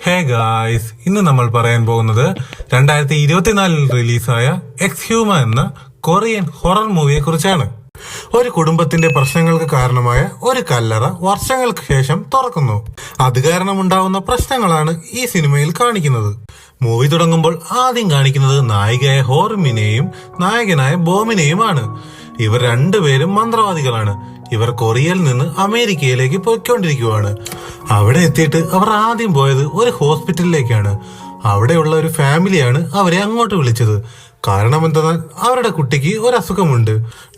Hey guys, ഇന്ന് നമ്മൾ പറയാൻ പോകുന്നത് 2024 റിലീസായ എക്സ്ഹ്യൂമ എന്ന കൊറിയൻ ഹൊറർ മൂവിയെ കുറിച്ചാണ്. ഒരു കുടുംബത്തിന്റെ പ്രശ്നങ്ങൾക്ക് കാരണമായ ഒരു കല്ലറ വർഷങ്ങൾക്ക് ശേഷം തുറക്കുന്നു. അത് കാരണമുണ്ടാവുന്ന പ്രശ്നങ്ങളാണ് ഈ സിനിമയിൽ കാണിക്കുന്നത്. മൂവി തുടങ്ങുമ്പോൾ ആദ്യം കാണിക്കുന്നത് നായികയായ ഹോർമിനെയും നായകനായ ബോമിനെയുമാണ്. ഇവർ രണ്ടുപേരും മന്ത്രവാദികളാണ്. ഇവർ കൊറിയയിൽ നിന്ന് അമേരിക്കയിലേക്ക് പോയിക്കൊണ്ടിരിക്കുകയാണ്. അവിടെ എത്തിയിട്ട് അവർ ആദ്യം പോയത് ഒരു ഹോസ്പിറ്റലിലേക്കാണ്. അവിടെയുള്ള ഒരു ഫാമിലിയാണ് അവരെ അങ്ങോട്ട് വിളിച്ചത്. കാരണം എന്തെന്നാൽ അവരുടെ കുട്ടിക്ക് ഒരു അസുഖമുണ്ട്.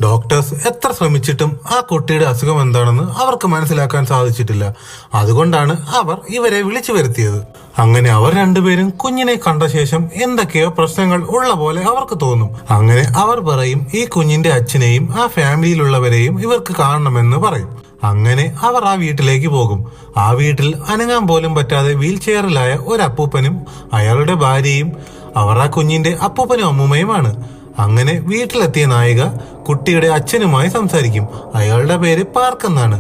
ഡോക്ടേഴ്സ് എത്ര ശ്രമിച്ചിട്ടും ആ കുട്ടിയുടെ അസുഖം എന്താണെന്ന് അവർക്ക് മനസ്സിലാക്കാൻ സാധിച്ചിട്ടില്ല. അതുകൊണ്ടാണ് അവർ ഇവരെ വിളിച്ചു വരുത്തിയത്. അങ്ങനെ അവർ രണ്ടുപേരും കുഞ്ഞിനെ കണ്ട ശേഷം എന്തൊക്കെയോ പ്രശ്നങ്ങൾ ഉള്ള പോലെ അവർക്ക് തോന്നും. അങ്ങനെ അവർ പറയും ഈ കുഞ്ഞിന്റെ അച്ഛനെയും ആ ഫാമിലിയിലുള്ളവരെയും ഇവർക്ക് കാണണമെന്ന് പറയും. അങ്ങനെ അവർ ആ വീട്ടിലേക്ക് പോകും. ആ വീട്ടിൽ അനങ്ങാൻ പോലും പറ്റാതെ വീൽ ചെയറിലായ ഒരു അപ്പൂപ്പനും അയാളുടെ ഭാര്യയും അവർ ആ കുഞ്ഞിന്റെ അപ്പൂപ്പനും അമ്മൂമ്മയുമാണ്. അങ്ങനെ വീട്ടിലെത്തിയ നായിക കുട്ടിയുടെ അച്ഛനുമായി സംസാരിക്കും. അയാളുടെ പേര് പാർക്ക് എന്നാണ്.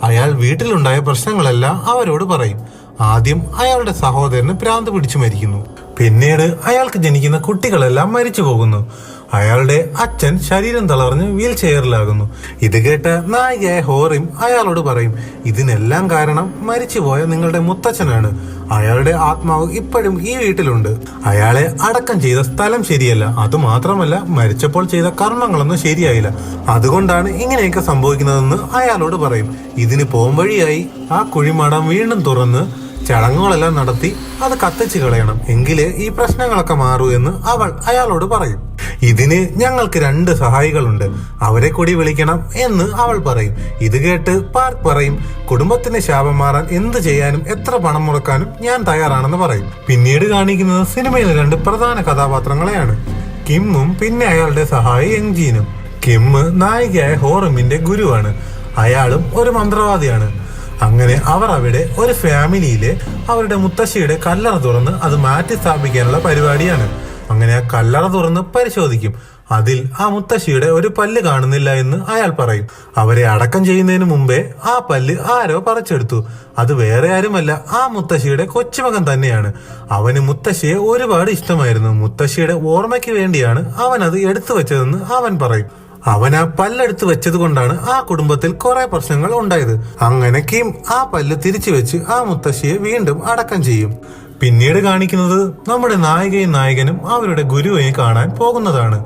അയാൾ വീട്ടിലുണ്ടായ പ്രശ്നങ്ങളെല്ലാം അവരോട് പറയും. ആദ്യം അയാളുടെ സഹോദരന് ഭ്രാന്ത് പിടിച്ചു മരിക്കുന്നു. പിന്നീട് അയാൾക്ക് ജനിക്കുന്ന കുട്ടികളെല്ലാം മരിച്ചു പോകുന്നു. അയാളുടെ അച്ഛൻ ശരീരം തളർന്ന് വീൽ ചെയറിലാകുന്നു. ഇത് കേട്ട നായികയായ ഹോറിം അയാളോട് പറയും, ഇതിനെല്ലാം കാരണം മരിച്ചുപോയ നിങ്ങളുടെ മുത്തച്ഛനാണ്. അയാളുടെ ആത്മാവ് ഇപ്പോഴും ഈ വീട്ടിലുണ്ട്. അയാളെ അടക്കം ചെയ്ത സ്ഥലം ശരിയല്ല. അതുമാത്രമല്ല, മരിച്ചപ്പോൾ ചെയ്ത കർമ്മങ്ങളൊന്നും ശരിയായില്ല. അതുകൊണ്ടാണ് ഇങ്ങനെയൊക്കെ സംഭവിക്കുന്നതെന്ന് അയാളോട് പറയും. ഇതിന് പോംവഴിയായി ആ കുഴിമാടം വീണ്ടും തുറന്ന് ചടങ്ങുകളെല്ലാം നടത്തി അത് കത്തിച്ചു കളയണം. എങ്കിലേ ഈ പ്രശ്നങ്ങളൊക്കെ മാറൂ എന്ന് അവൾ അയാളോട് പറയും. ഇതിന് ഞങ്ങൾക്ക് 2 സഹായികളുണ്ട്, അവരെ കൂടി വിളിക്കണം എന്ന് അവൾ പറയും. ഇത് കേട്ട് പാർക്ക് പറയും, കുടുംബത്തിന്റെ ശാപം മാറാൻ എന്ത് ചെയ്യാനും എത്ര പണം മുടക്കാനും ഞാൻ തയ്യാറാണെന്ന് പറയും. പിന്നീട് കാണിക്കുന്നത് സിനിമയിലെ 2 പ്രധാന കഥാപാത്രങ്ങളെയാണ്, കിമ്മും പിന്നെ അയാളുടെ സഹായി യങ്ജീനും. കിം നായികയായ ഹോറിമിന്റെ ഗുരുവാണ്. അയാളും ഒരു മന്ത്രവാദിയാണ്. അങ്ങനെ അവർ അവിടെ ഒരു ഫാമിലിയിലെ അവരുടെ മുത്തശ്ശിയുടെ കല്ലറ തുറന്ന് അത് മാറ്റി സ്ഥാപിക്കാനുള്ള പരിപാടിയാണ്. അങ്ങനെ ആ കല്ലറ തുറന്ന് പരിശോധിക്കും. അതിൽ ആ മുത്തശ്ശിയുടെ ഒരു പല്ല് കാണുന്നില്ല എന്ന് അയാൾ പറയും. അവരെ അടക്കം ചെയ്യുന്നതിന് മുമ്പേ ആ പല്ല് ആരോ പറിച്ചെടുത്തു. അത് വേറെ ആരുമല്ല, ആ മുത്തശ്ശിയുടെ കൊച്ചുമകൻ തന്നെയാണ്. അവന് മുത്തശ്ശിയെ ഒരുപാട് ഇഷ്ടമായിരുന്നു. മുത്തശ്ശിയുടെ ഓർമ്മയ്ക്ക് വേണ്ടിയാണ് അവൻ അത് എടുത്തു വെച്ചതെന്ന് അവൻ പറയും. അവൻ ആ പല്ലെടുത്ത് വെച്ചത് കൊണ്ടാണ് ആ കുടുംബത്തിൽ കുറെ പ്രശ്നങ്ങൾ ഉണ്ടായത്. അങ്ങനെ കിം ആ പല്ല് തിരിച്ചു വെച്ച് ആ മുത്തശ്ശിയെ വീണ്ടും അടക്കം ചെയ്യും. പിന്നീട് കാണിക്കുന്നത് നമ്മുടെ നായികയും നായകനും അവരുടെ ഗുരുവിനെ കാണാൻ പോകുന്നതാണ്.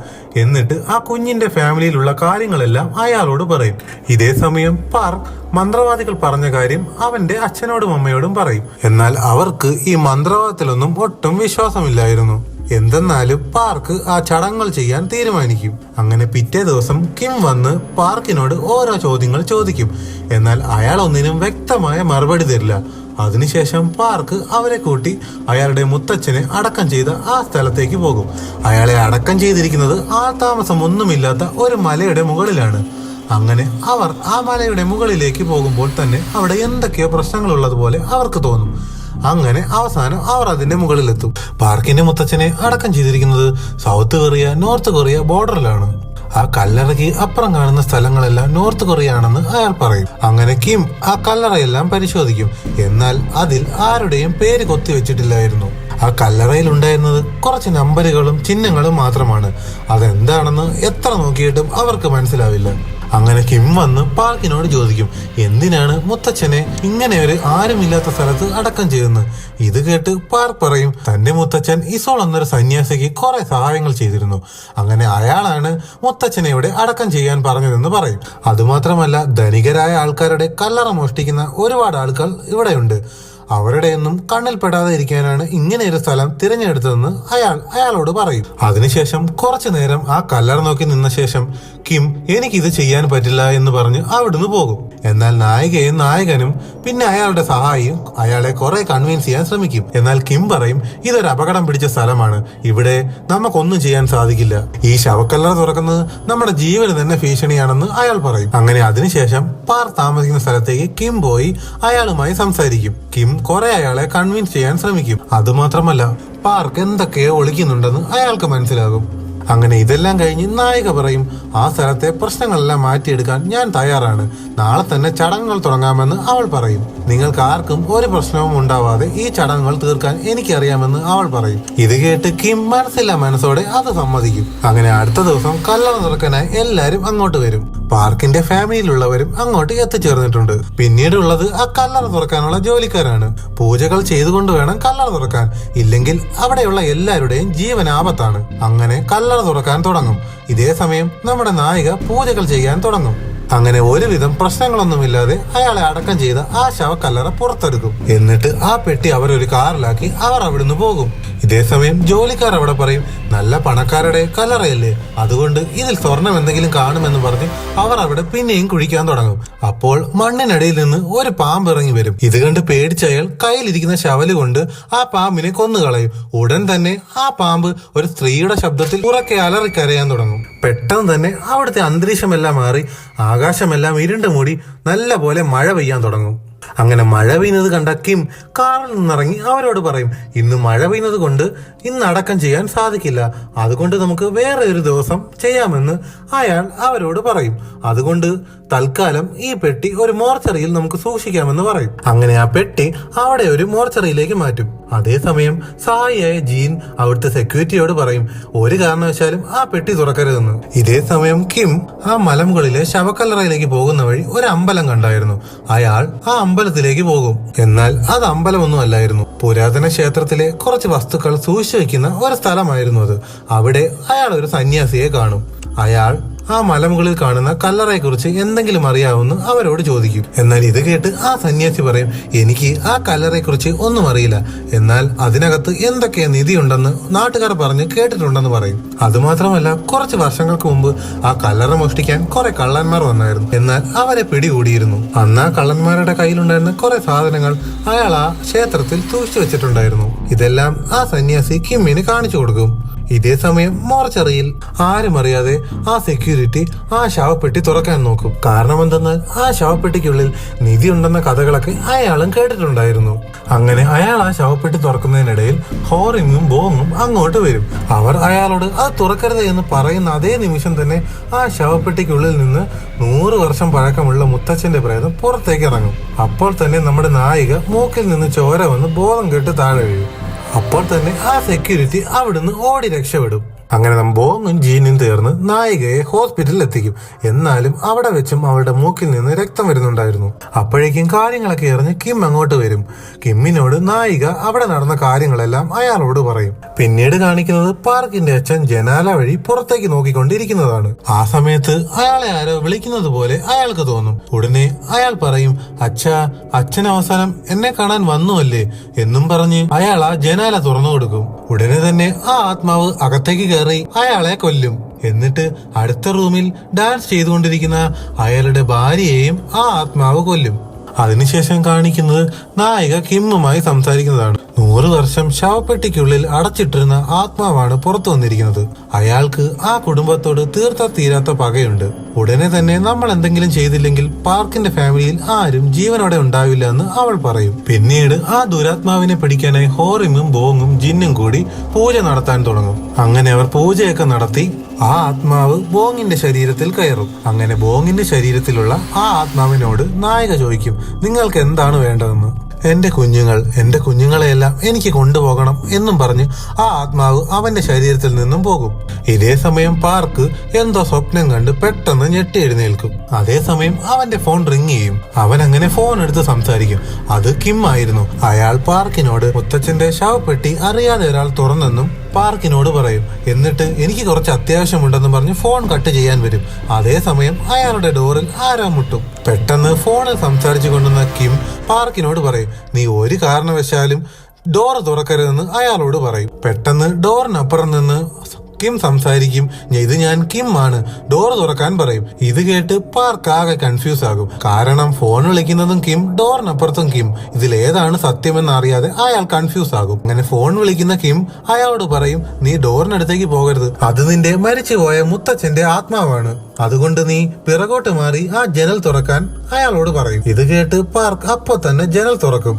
എന്നിട്ട് ആ കുഞ്ഞിന്റെ ഫാമിലിയിലുള്ള കാര്യങ്ങളെല്ലാം അയാളോട് പറയും. ഇതേ സമയം പാർക്ക് മന്ത്രവാദികൾ പറഞ്ഞ കാര്യം അവന്റെ അച്ഛനോടും അമ്മയോടും പറയും. എന്നാൽ അവർക്ക് ഈ മന്ത്രവാദത്തിലൊന്നും ഒട്ടും വിശ്വാസമില്ലായിരുന്നു. എന്തെന്നാലും പാർക്ക് ആ ചടങ്ങുകൾ ചെയ്യാൻ തീരുമാനിക്കും. അങ്ങനെ പിറ്റേ ദിവസം കിം വന്ന് പാർക്കിനോട് ഓരോ ചോദ്യങ്ങൾ ചോദിക്കും. എന്നാൽ അയാൾ ഒന്നിനും വ്യക്തമായ മറുപടി തരില്ല. അതിനുശേഷം പാർക്ക് അവരെ കൂട്ടി അയാളുടെ മുത്തച്ഛനെ അടക്കം ചെയ്ത ആ സ്ഥലത്തേക്ക് പോകും. അയാളെ അടക്കം ചെയ്തിരിക്കുന്നത് താമസം ഒന്നുമില്ലാത്ത ഒരു മലയുടെ മുകളിലാണ്. അങ്ങനെ അവർ ആ മലയുടെ മുകളിലേക്ക് പോകുമ്പോൾ തന്നെ അവിടെ എന്തൊക്കെയോ പ്രശ്നങ്ങളുള്ളതുപോലെ അവർക്ക് തോന്നും. അങ്ങനെ അവസാനം അവർ അതിന്റെ മുകളിലെത്തും. പാർക്കിന്റെ മുത്തച്ഛനെ അടക്കം ചെയ്തിരിക്കുന്നത് സൗത്ത് കൊറിയ നോർത്ത് കൊറിയ ബോർഡറിലാണ്. ആ കല്ലറയ്ക്ക് അപ്പുറം കാണുന്ന സ്ഥലങ്ങളെല്ലാം നോർത്ത് കൊറിയ ആണെന്ന് അയാൾ പറയും. അങ്ങനെ കിം ആ കല്ലറയെല്ലാം പരിശോധിക്കും. എന്നാൽ അതിൽ ആരുടെയും പേര് കൊത്തിവെച്ചിട്ടില്ലായിരുന്നു. ആ കല്ലറയിൽ ഉണ്ടായിരുന്നത് കുറച്ച് നമ്പറുകളും ചിഹ്നങ്ങളും മാത്രമാണ്. അതെന്താണെന്ന് എത്ര നോക്കിയിട്ടും അവർക്ക് മനസ്സിലാവില്ല. അങ്ങനെ കിം വന്ന് പാർക്കിനോട് ചോദിക്കും, എന്തിനാണ് മുത്തച്ഛനെ ഇങ്ങനെ ഒരു ആരുമില്ലാത്ത സ്ഥലത്ത് അടക്കം ചെയ്യുന്നത്? ഇത് കേട്ട് പാർക്ക് പറയും, തന്റെ മുത്തച്ഛൻ ഇസോൾ എന്നൊരു സന്യാസിക്ക് കുറെ സഹായങ്ങൾ ചെയ്തിരുന്നു. അങ്ങനെ അയാളാണ് മുത്തച്ഛനെ ഇവിടെ അടക്കം ചെയ്യാൻ പറഞ്ഞതെന്ന് പറയും. അതുമാത്രമല്ല, ധനികരായ ആൾക്കാരുടെ കല്ലറ മോഷ്ടിക്കുന്ന ഒരുപാട് ആൾക്കാർ ഇവിടെയുണ്ട്. അവരുടെയൊന്നും കണ്ണിൽപ്പെടാതെ ഇരിക്കാനാണ് ഇങ്ങനെ ഒരു സ്ഥലം തിരഞ്ഞെടുത്തതെന്ന് അയാളോട് പറയും. അതിനുശേഷം കുറച്ചു നേരം ആ കല്ലറ നോക്കി നിന്ന ശേഷം കിം എനിക്കിത് ചെയ്യാൻ പറ്റില്ല എന്ന് പറഞ്ഞ് അവിടുന്ന് പോകും. എന്നാൽ നായികയും നായകനും പിന്നെ അയാളുടെ സഹായിയും അയാളെ കുറെ കൺവിൻസ് ചെയ്യാൻ ശ്രമിക്കും. എന്നാൽ കിം പറയും, ഇതൊരു അപകടം പിടിച്ച സ്ഥലമാണ്, ഇവിടെ നമുക്കൊന്നും ചെയ്യാൻ സാധിക്കില്ല. ഈ ശവക്കല്ലറ തുറക്കുന്നത് നമ്മുടെ ജീവന് തന്നെ ഭീഷണിയാണെന്ന് അയാൾ പറയും. അങ്ങനെ അതിനുശേഷം പാർ താമസിക്കുന്ന സ്ഥലത്തേക്ക് കിം പോയി അയാളുമായി സംസാരിക്കും. കിം കുറെ അയാളെ കൺവിൻസ് ചെയ്യാൻ ശ്രമിക്കും. അതുമാത്രമല്ല, പാർക്ക് എന്തൊക്കെയോ ഒളിക്കുന്നുണ്ടെന്ന് അയാൾക്ക് മനസ്സിലാകും. അങ്ങനെ ഇതെല്ലാം കഴിഞ്ഞ് നായിക പറയും, ആ സ്ഥലത്തെ പ്രശ്നങ്ങളെല്ലാം മാറ്റിയെടുക്കാൻ ഞാൻ തയ്യാറാണ്, നാളെ തന്നെ ചടങ്ങുകൾ തുടങ്ങാമെന്ന് അവൾ പറയും. നിങ്ങൾക്ക് ആർക്കും ഒരു പ്രശ്നവും ഉണ്ടാവാതെ ഈ ചടങ്ങുകൾ തീർക്കാൻ എനിക്കറിയാമെന്ന് അവൾ പറയും. ഇത് കേട്ട് കിം മനസ്സില്ല മനസ്സോടെ അത് സമ്മതിക്കും. അങ്ങനെ അടുത്ത ദിവസം കല്ലറ തുറക്കാനായി എല്ലാരും അങ്ങോട്ട് വരും. പാർക്കിന്റെ ഫാമിലിയിലുള്ളവരും അങ്ങോട്ട് എത്തിച്ചേർന്നിട്ടുണ്ട്. പിന്നീടുള്ളത് ആ കല്ലറ തുറക്കാനുള്ള ജോലിക്കാരാണ്. പൂജകൾ ചെയ്തുകൊണ്ട് വേണം കല്ലറ തുറക്കാൻ, ഇല്ലെങ്കിൽ അവിടെയുള്ള എല്ലാവരുടെയും ജീവൻ ആപത്താണ്. അങ്ങനെ കല്ലറ തുറക്കാൻ തുടങ്ങും. ഇതേ സമയം നമ്മുടെ നായിക പൂജകൾ ചെയ്യാൻ തുടങ്ങും. അങ്ങനെ ഒരുവിധം പ്രശ്നങ്ങളൊന്നുമില്ലാതെ അയാളെ അടക്കം ചെയ്ത ആ ശവക്കല്ലറ പുറത്തെടുക്കും. എന്നിട്ട് ആ പെട്ടി അവരൊരു കാറിലാക്കി അവർ അവിടുന്ന് പോകും. ഇതേ സമയം ജോലിക്കാർ അവിടെ പറയും, നല്ല പണക്കാരുടെ കല്ലറയല്ലേ, അതുകൊണ്ട് ഇതിൽ സ്വർണം എന്തെങ്കിലും കാണുമെന്ന് പറഞ്ഞ് അവർ അവിടെ പിന്നെയും കുഴിക്കാൻ തുടങ്ങും. അപ്പോൾ മണ്ണിനടിയിൽ നിന്ന് ഒരു പാമ്പ് ഇറങ്ങി വരും. ഇത് കണ്ട് പേടിച്ച അയാൾ കയ്യിലിരിക്കുന്ന ശവല് കൊണ്ട് ആ പാമ്പിനെ കൊന്നുകളയും. ഉടൻ തന്നെ ആ പാമ്പ് ഒരു സ്ത്രീയുടെ ശബ്ദത്തിൽ ഉറക്കെ അലറിക്കരയാൻ തുടങ്ങും. പെട്ടെന്ന് തന്നെ അവിടുത്തെ അന്തരീക്ഷമെല്ലാം മാറി ആകാശമെല്ലാം ഇരുണ്ട് മൂടി നല്ല പോലെ മഴ പെയ്യാൻ തുടങ്ങും. അങ്ങനെ മഴ പെയ്യുന്നത് കണ്ട കിം കാറിൽ നിന്നിറങ്ങി അവരോട് പറയും, ഇന്ന് മഴ പെയ്യുന്നത് കൊണ്ട് ഇന്ന് അടക്കം ചെയ്യാൻ സാധിക്കില്ല, അതുകൊണ്ട് നമുക്ക് വേറെ ഒരു ദിവസം ചെയ്യാമെന്ന് അയാൾ അവരോട് പറയും. അതുകൊണ്ട് തൽക്കാലം ഈ പെട്ടി ഒരു മോർച്ചറിയിൽ നമുക്ക് സൂക്ഷിക്കാമെന്ന് പറയും. അങ്ങനെ ആ പെട്ടി അവിടെ ഒരു മോർച്ചറിയിലേക്ക് മാറ്റും. അതേസമയം സഹായിയായ ജീൻ അവിടുത്തെ സെക്യൂരിറ്റിയോട് പറയും, ഒരു കാരണവശാലും ആ പെട്ടി തുറക്കരുതെന്ന്. ഇതേ സമയം കിം ആ മലമുകളിലെ ശവക്കല്ലറയിലേക്ക് പോകുന്ന വഴി ഒരു അമ്പലം കണ്ടായിരുന്നു. അയാൾ ആ അമ്പലത്തിലേക്ക് പോകും. എന്നാൽ അത് അമ്പലമൊന്നും അല്ലായിരുന്നു. പുരാതന ക്ഷേത്രത്തിലെ കുറച്ച് വസ്തുക്കൾ സൂക്ഷിച്ചു വെക്കുന്ന ഒരു സ്ഥലമായിരുന്നു അത്. അവിടെ അയാൾ ഒരു സന്യാസിയെ കാണും. അയാൾ ആ മലമുകളിൽ കാണുന്ന കല്ലറയെ കുറിച്ച് എന്തെങ്കിലും അറിയാവുന്ന അവരോട് ചോദിക്കും. എന്നാൽ ഇത് കേട്ട് ആ സന്യാസി പറയും, എനിക്ക് ആ കല്ലറയെ കുറിച്ച് ഒന്നും അറിയില്ല, എന്നാൽ അതിനകത്ത് എന്തൊക്കെ നിധിയുണ്ടെന്ന് നാട്ടുകാർ പറഞ്ഞ് കേട്ടിട്ടുണ്ടെന്ന് പറയും. അതുമാത്രമല്ല, കുറച്ച് വർഷങ്ങൾക്ക് മുമ്പ് ആ കല്ലറ മോഷ്ടിക്കാൻ കുറെ കള്ളന്മാർ വന്നായിരുന്നു. എന്നാൽ അവരെ പിടികൂടിയിരുന്നു. അന്ന് ആ കള്ളന്മാരുടെ കയ്യിലുണ്ടായിരുന്ന കുറെ സാധനങ്ങൾ അയാൾ ആ ക്ഷേത്രത്തിൽ സൂക്ഷിച്ചു വെച്ചിട്ടുണ്ടായിരുന്നു. ഇതെല്ലാം ആ സന്യാസി കിമ്മിന് കാണിച്ചു കൊടുക്കും. ഇതേ സമയം മോർച്ചറിയിൽ ആരും അറിയാതെ ആ സെക്യൂരിറ്റി ആ ശവപ്പെട്ടി തുറക്കാൻ നോക്കും. കാരണം എന്തെന്നാൽ ആ ശവപ്പെട്ടിക്കുള്ളിൽ നിധി ഉണ്ടെന്ന കഥകളൊക്കെ അയാളും കേട്ടിട്ടുണ്ടായിരുന്നു. അങ്ങനെ അയാൾ ആ ശവപ്പെട്ടി തുറക്കുന്നതിനിടയിൽ ഹോറിങ്ങും ബോങ്ങും അങ്ങോട്ട് വരും. അവർ അയാളോട് അത് തുറക്കരുത് എന്ന് പറയുന്ന അതേ നിമിഷം തന്നെ ആ ശവപ്പെട്ടിക്കുള്ളിൽ നിന്ന് 100 വർഷം പഴക്കമുള്ള മുത്തച്ഛന്റെ പ്രേതം പുറത്തേക്ക് ഇറങ്ങും. അപ്പോൾ തന്നെ നമ്മുടെ നായിക മൂക്കിൽ നിന്ന് ചോര വന്ന് ബോധം കെട്ട് താഴെ വീഴും. അപ്പോൾ തന്നെ ആ സെക്യൂരിറ്റി അവിടുന്ന് ഓടി രക്ഷപ്പെടും. അങ്ങനെ ബോങ്ങും ജീനും ചേർന്ന് നായികയെ ഹോസ്പിറ്റലിൽ എത്തിക്കും. എന്നാലും അവിടെ വെച്ചും അവളുടെ മൂക്കിൽ നിന്ന് രക്തം വരുന്നുണ്ടായിരുന്നു. അപ്പോഴേക്കും കാര്യങ്ങളൊക്കെ അറിഞ്ഞ് കിം അങ്ങോട്ട് വരും. കിമ്മിനോട് നായിക അവിടെ നടന്ന കാര്യങ്ങളെല്ലാം അയാളോട് പറയും. പിന്നീട് കാണിക്കുന്നത് പാർക്കിന്റെ അച്ഛൻ ജനാല വഴി പുറത്തേക്ക് നോക്കിക്കൊണ്ടിരിക്കുന്നതാണ്. ആ സമയത്ത് അയാളെ ആരോ വിളിക്കുന്നത് പോലെ അയാൾക്ക് തോന്നും. ഉടനെ അയാൾ പറയും, അച്ഛാ, അച്ഛൻ അവസാനം എന്നെ കാണാൻ വന്നുവല്ലേ എന്നും പറഞ്ഞ് അയാൾ ആ ജനാല തുറന്നു കൊടുക്കും. ഉടനെ തന്നെ ആ ആത്മാവ് അകത്തേക്ക് കയറി അയാളെ കൊല്ലും. എന്നിട്ട് അടുത്ത റൂമിൽ ഡാൻസ് ചെയ്തുകൊണ്ടിരിക്കുന്ന അയാളുടെ ഭാര്യയെയും ആ ആത്മാവ് കൊല്ലും. അതിനുശേഷം കാണിക്കുന്നത് നായിക കിമ്മുമായി സംസാരിക്കുന്നതാണ്. 100 വർഷം ശവപ്പെട്ടിക്കുള്ളിൽ അടച്ചിട്ടിരുന്ന ആത്മാവാണ് പുറത്തു വന്നിരിക്കുന്നത്. അയാൾക്ക് ആ കുടുംബത്തോട് തീരാത്ത പകയുണ്ട്. ഉടനെ തന്നെ നമ്മൾ എന്തെങ്കിലും ചെയ്തില്ലെങ്കിൽ പാർക്കിന്റെ ഫാമിലിയിൽ ആരും ജീവനോടെ ഉണ്ടാവില്ല എന്ന് അവൾ പറയും. പിന്നീട് ആ ദുരാത്മാവിനെ പിടിക്കാനായി ഹോറിമും ബോങ്ങും ജിന്നും കൂടി പൂജ നടത്താൻ തുടങ്ങും. അങ്ങനെ അവർ പൂജയൊക്കെ നടത്തി ആ ആത്മാവ് ബോങ്ങിന്റെ ശരീരത്തിൽ കയറും. അങ്ങനെ ബോങ്ങിന്റെ ശരീരത്തിലുള്ള ആ ആത്മാവിനോട് നായിക ചോദിക്കും, നിങ്ങൾക്ക് എന്താണ് വേണ്ടതെന്ന്. എന്റെ കുഞ്ഞുങ്ങളെയെല്ലാം എനിക്ക് കൊണ്ടുപോകണം എന്നും പറഞ്ഞ് ആ ആത്മാവ് അവന്റെ ശരീരത്തിൽ നിന്നും പോകും. ഇതേ സമയം പാർക്ക് എന്തോ സ്വപ്നം കണ്ട് പെട്ടെന്ന് ഞെട്ടി എഴുന്നേൽക്കും. അതേസമയം അവന്റെ ഫോൺ റിങ് ചെയ്യും. അവൻ അങ്ങനെ ഫോൺ എടുത്ത് സംസാരിക്കും. അത് കിം ആയിരുന്നു. അയാൾ പാർക്കിനോട് മുത്തച്ഛന്റെ ശവപ്പെട്ടി അറിയാതെ ഒരാൾ തുറന്നെന്നും പാർക്കിനോട് പറയും. എന്നിട്ട് എനിക്ക് കുറച്ച് അത്യാവശ്യമുണ്ടെന്ന് പറഞ്ഞ് ഫോൺ കട്ട് ചെയ്യാൻ വരും. അതേസമയം അയാളുടെ ഡോറിൽ ആരോ മുട്ടും. പെട്ടെന്ന് ഫോണിൽ സംസാരിച്ചു കൊണ്ടുവന്ന കിം പാർക്കിനോട് പറയും, നീ ഒരു കാരണവശാലും ഡോർ തുറക്കരുതെന്ന് അയാളോട് പറയും. പെട്ടെന്ന് ഡോറിനപ്പുറം നിന്ന് കിം സംസാരിക്കും, ഇത് ഞാൻ കിം ആണ്, ഡോർ തുറക്കാൻ പറയും. ഇത് കേട്ട് പാർക്ക് ആകെ കൺഫ്യൂസ് ആകും. കാരണം ഫോൺ വിളിക്കുന്നതും കിം, ഡോറിനപ്പുറത്തും കിം. ഇതിലേതാണ് സത്യമെന്ന് അറിയാതെ അയാൾ കൺഫ്യൂസ് ആകും. അങ്ങനെ ഫോൺ വിളിക്കുന്ന കിം അയാളോട് പറയും, നീ ഡോറിനടുത്തേക്ക് പോകരുത്, അത് നിന്റെ മരിച്ചുപോയ മുത്തച്ഛന്റെ ആത്മാവാണ്, അതുകൊണ്ട് നീ പിറകോട്ട് മാറി ആ ജനൽ തുറക്കാൻ അയാളോട് പറയും. ഇത് കേട്ട് പാർക്ക് അപ്പൊ തന്നെ ജനൽ തുറക്കും.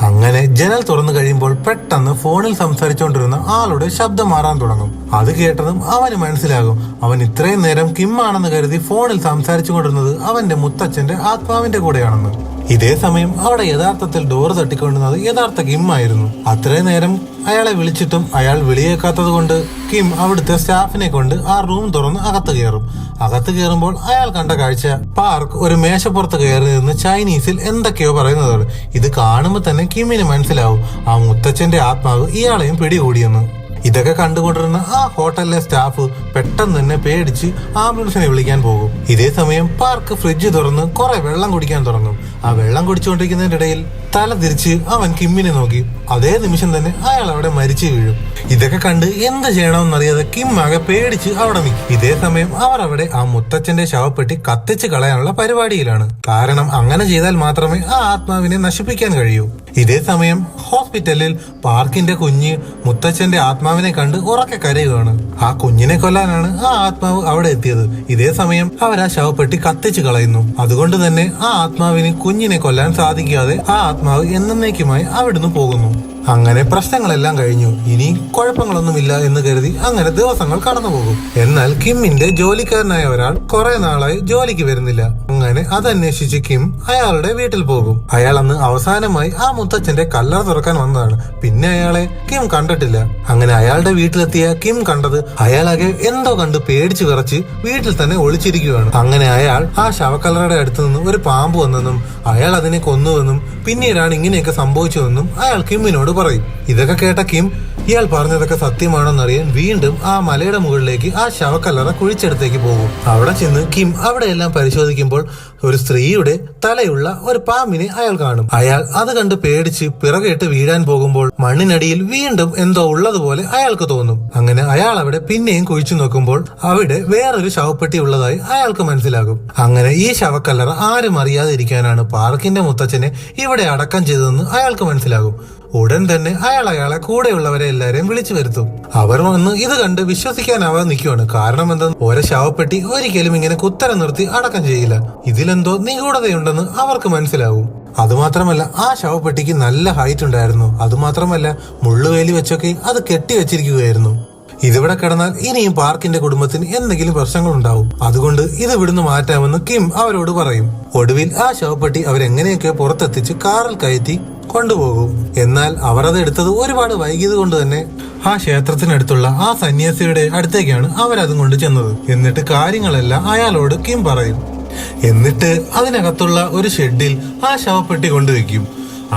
അങ്ങനെ ജനൽ തുറന്നു കഴിയുമ്പോൾ പെട്ടെന്ന് ഫോണിൽ സംസാരിച്ചുകൊണ്ടിരുന്ന ആളുടെ ശബ്ദം മാറാൻ തുടങ്ങും. അത് കേട്ടതും അവന് മനസ്സിലാകും അവൻ ഇത്രയും നേരം കിം ആണെന്ന് കരുതി ഫോണിൽ സംസാരിച്ചു കൊണ്ടിരുന്നത് അവന്റെ മുത്തച്ഛന്റെ ആത്മാവിന്റെ കൂടെയാണെന്ന്. ഇതേ സമയം അവിടെ യഥാർത്ഥത്തിൽ ഡോർ തട്ടിക്കൊണ്ടിരുന്നത് യഥാർത്ഥ കിം ആയിരുന്നു. അത്രയും നേരം അയാളെ വിളിച്ചിട്ടും അയാൾ വിളിയേക്കാത്തത് കൊണ്ട് കിം അവിടുത്തെ സ്റ്റാഫിനെ കൊണ്ട് ആ റൂം തുറന്ന് അകത്ത് കയറും. അകത്ത് കയറുമ്പോൾ അയാൾ കണ്ട കാഴ്ച പാർക്ക് ഒരു മേശപ്പുറത്ത് കയറി നിന്ന് ചൈനീസിൽ എന്തൊക്കെയോ പറയുന്നതാണ്. ഇത് കാണുമ്പോൾ തന്നെ കിമ്മിന് മനസ്സിലാവും ആ മുത്തച്ഛന്റെ ആത്മാവ് ഇയാളെയും പിടികൂടിയെന്ന്. ഇതൊക്കെ കണ്ടുകൊണ്ടിരുന്ന ആ ഹോട്ടലിലെ സ്റ്റാഫ് പെട്ടെന്ന് തന്നെ പേടിച്ച് ആംബുലൻസിനെ വിളിക്കാൻ പോകും. ഇതേ സമയം പാർക്ക് ഫ്രിഡ്ജ് തുറന്ന് കുറെ വെള്ളം കുടിക്കാൻ തുടങ്ങും. ആ വെള്ളം കുടിച്ചുകൊണ്ടിരിക്കുന്നതിന്റെ ഇടയിൽ തല തിരിച്ച് അവൻ കിമ്മിനെ നോക്കി. അതേ നിമിഷം തന്നെ അയാൾ അവിടെ മരിച്ചു വീഴും. ഇതൊക്കെ കണ്ട് എന്ത് ചെയ്യണമെന്നറിയാതെ കിം ആകെ പേടിച്ച് അവിടെ നിൽക്കും. ഇതേ സമയം അവർ അവിടെ ആ മുത്തച്ഛന്റെ ശവപ്പെട്ടി കത്തിച്ച് കളയാനുള്ള പരിപാടിയിലാണ്. കാരണം അങ്ങനെ ചെയ്താൽ മാത്രമേ ആ ആത്മാവിനെ നശിപ്പിക്കാൻ കഴിയൂ. ഇതേ സമയം ഹോസ്പിറ്റലിൽ പാർക്കിന്റെ കുഞ്ഞ് മുത്തച്ഛന്റെ ആത്മാവിനെ കണ്ട് ഉറക്കെ കരയുകയാണ്. ആ കുഞ്ഞിനെ കൊല്ലാനാണ് ആ ആത്മാവ് അവിടെ എത്തിയത്. ഇതേ സമയം അവർ ആ ശവപ്പെട്ടി കത്തിച്ച് കളയുന്നു. അതുകൊണ്ട് തന്നെ ആ ആത്മാവിന് കുഞ്ഞിനെ കൊല്ലാൻ സാധിക്കാതെ ആ ആത്മാവ് എന്നേക്കുമായി അവിടുന്ന് പോകുന്നു. അങ്ങനെ പ്രശ്നങ്ങളെല്ലാം കഴിഞ്ഞു. ഇനി കുഴപ്പങ്ങളൊന്നുമില്ല എന്ന് കരുതി അങ്ങനെ ദിവസങ്ങൾ കടന്നു പോകും. എന്നാൽ കിമ്മിന്റെ ജോലിക്കാരനായ ഒരാൾ കുറെ നാളായി ജോലിക്ക് വരുന്നില്ല. അങ്ങനെ അതന്വേഷിച്ച് കിം അയാളുടെ വീട്ടിൽ പോകും. അയാൾ അന്ന് അവസാനമായി ആ മുത്തച്ഛന്റെ കല്ലറ തുറക്കാൻ വന്നതാണ്. പിന്നെ അയാളെ കിം കണ്ടിട്ടില്ല. അങ്ങനെ അയാളുടെ വീട്ടിലെത്തിയ കിം കണ്ടത് അയാളാകെ എന്തോ കണ്ട് പേടിച്ചു വിറച്ച് വീട്ടിൽ തന്നെ ഒളിച്ചിരിക്കുകയാണ്. അങ്ങനെ അയാൾ ആ ശവക്കല്ലറയുടെ അടുത്ത് നിന്ന് ഒരു പാമ്പ് വന്നെന്നും അയാൾ അതിനെ കൊന്നുവെന്നും പിന്നീടാണ് ഇങ്ങനെയൊക്കെ സംഭവിച്ചതെന്നും അയാൾ കിമ്മിനോട് പറയും. ഇതൊക്കെ കേട്ട കിം ഇയാൾ പറഞ്ഞതൊക്കെ സത്യമാണെന്നറിയാൻ വീണ്ടും ആ മലയുടെ മുകളിലേക്ക് ആ ശവക്കല്ലറ കുഴിച്ചെടുത്തേക്ക് പോകും. അവിടെ ചെന്ന് കിം അവിടെയെല്ലാം പരിശോധിക്കുമ്പോൾ ഒരു സ്ത്രീയുടെ തലയുള്ള ഒരു പാമ്പിനെ അയാൾ കാണും. അയാൾ അത് കണ്ട് പേടിച്ച് പിറകേട്ട് വീഴാൻ പോകുമ്പോൾ മണ്ണിനടിയിൽ വീണ്ടും എന്തോ ഉള്ളതുപോലെ അയാൾക്ക് തോന്നും. അങ്ങനെ അയാൾ അവിടെ പിന്നെയും കുഴിച്ചു നോക്കുമ്പോൾ അവിടെ വേറൊരു ശവപ്പെട്ടി ഉള്ളതായി അയാൾക്ക് മനസ്സിലാകും. അങ്ങനെ ഈ ശവക്കല്ലറ ആരും അറിയാതിരിക്കാനാണ് പാർക്കിന്റെ മുത്തച്ഛനെ ഇവിടെ അടക്കം ചെയ്തതെന്ന് അയാൾക്ക് മനസ്സിലാകും. ഉടൻ തന്നെ അയാളെ കൂടെയുള്ളവരെ എല്ലാരെയും വിളിച്ചു വരുത്തും. അവർ വന്ന് ഇത് കണ്ട് വിശ്വസിക്കാനാവാതെ നിൽക്കുവാണ്. കാരണം എന്താ, ഓരോ ശവപ്പെട്ടി ഒരിക്കലും ഇങ്ങനെ കുത്തനെ നിർത്തി അടക്കം ചെയ്യില്ല. ഇതിലെന്തോ നിഗൂഢതയുണ്ടെന്ന് അവർക്ക് മനസ്സിലാവും. അതുമാത്രമല്ല ആ ശവപ്പെട്ടിക്ക് നല്ല ഹൈറ്റ് ഉണ്ടായിരുന്നു. അതുമാത്രമല്ല മുള്ളുവേലി വെച്ചൊക്കെ അത് കെട്ടിവെച്ചിരിക്കുകയായിരുന്നു. ഇതിവിടെ കിടന്നാൽ ഇനിയും പാർക്കിന്റെ കുടുംബത്തിന് എന്തെങ്കിലും പ്രശ്നങ്ങൾ ഉണ്ടാവും. അതുകൊണ്ട് ഇത് ഇവിടുന്ന് മാറ്റാമെന്ന് കിം അവരോട് പറയും. ഒടുവിൽ ആ ശവപ്പെട്ടി അവരെങ്ങനെയൊക്കെ പുറത്തെത്തിച്ച് കാറിൽ കയറ്റി കൊണ്ടുപോകും. എന്നാൽ അവർ അത് എടുത്തത് ഒരുപാട് വൈകിയത് കൊണ്ട് തന്നെ ആ ക്ഷേത്രത്തിനടുത്തുള്ള ആ സന്യാസിയുടെ അടുത്തേക്കാണ് അവരതും കൊണ്ട് ചെന്നത്. എന്നിട്ട് കാര്യങ്ങളെല്ലാം അയാളോട് കിം പറയും. എന്നിട്ട് അതിനകത്തുള്ള ഒരു ഷെഡിൽ ആ ശവപ്പെട്ടി കൊണ്ടുവയ്ക്കും.